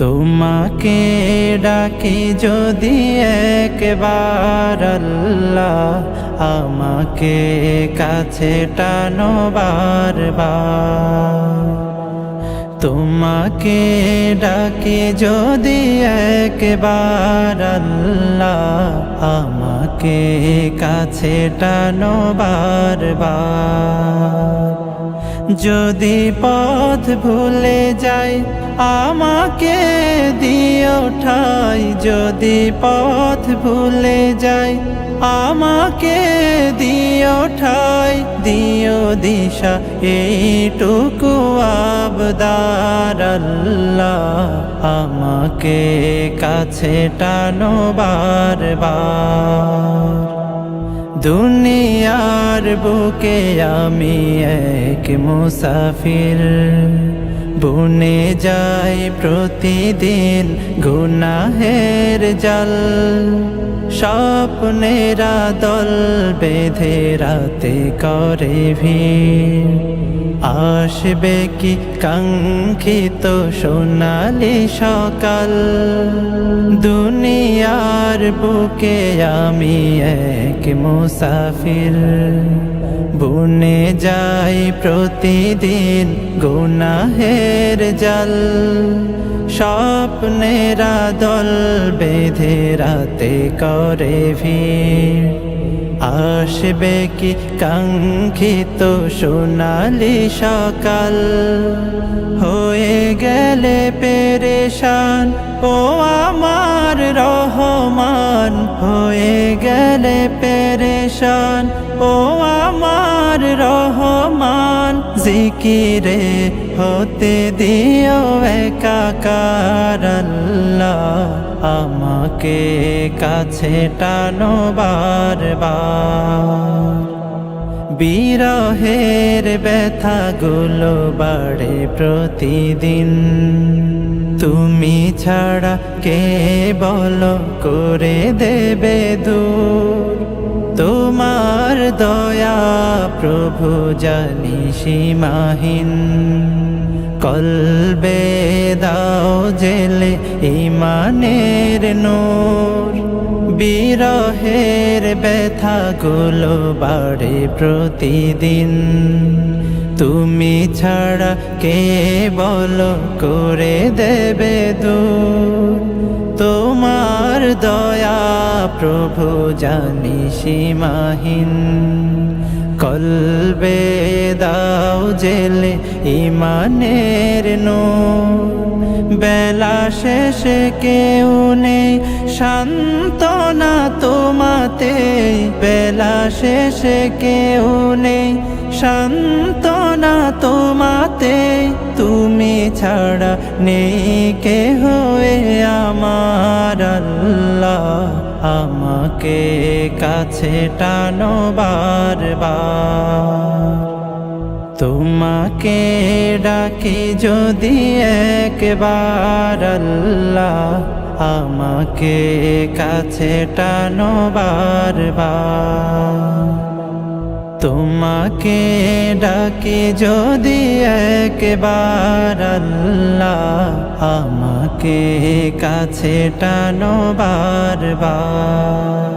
তোমাকে ডাকি যদি একবার আল্লাহ, আমাকে কাছে টানো বারবার। তোমাকে ডাকি যদি একবার আল্লাহ, আমাকে কাছে টানো বারবার। যদি পথ ভুলে যাই আমাকে দিও ঠাই, যদি পথ ভুলে যাই আমাকে দিও ঠাই, দিও দিশা এইটুকু আবদার আল্লাহ, আমাকে কাছে টানো বারবার। দুনিয়ার বুকে আমি এক মুসাফির, বুনে যাই প্রতিদিন গুনাহের জাল। স্বপ্নেরা দল বেঁধে রাতে করে ভিড়, আসবে কি কাঙ্ক্ষিত সোনালি সকাল। দুনিয়ার বুকে আমি এক মুসাফির, বুনে যাই প্রতিদিন গুনাহের জাল। স্বপ্নেরা দল বেঁধে রাতে করে ভিড়, আসবে কি কাঙ্ক্ষিত সোনালি সকাল। হয়ে গেলে পেরেশান ও আমার রহমান, হয়ে গেলে পেরেশান ও আমার রহমান। জিকিরে হতে দিও একাকার আল্লাহ, আমাকে কাছে টানো বারবার। বিরহের ব্যথাগুলো বাড়ে প্রতিদিন, তুমি ছাড়া কে বলো করে দেবে দূর। তোমার দয়া প্রভু জানি সীমাহীন, কলবে দাও জেলে ঈমানের নূর। বিরহের ব্যথাগুলো বাড়ে প্রতিদিন, তুমি ছাড়া কে বলো করে দেবে দূর। তোমার দয়া প্রভু জানি সীমাহীন, কলবে দাও জেলে ঈমানের নূর। বেলা শেষে কেউ নেই সান্ত্বনা তোমাতে, বেলা শেষে কেউ নেই সান্ত্বনা তোমাতে। তুমি ছাড়া নেই কেহ আমার আল্লাহ, আমাকে কাছে টানো বারবার। তোমাকে ডাকি যদি একবার আল্লাহ, আমাকে কাছে টানো বারবার। তোমাকে ডাকি যদি একবার আল্লাহ, আমাকে কাছে টানো বারবার।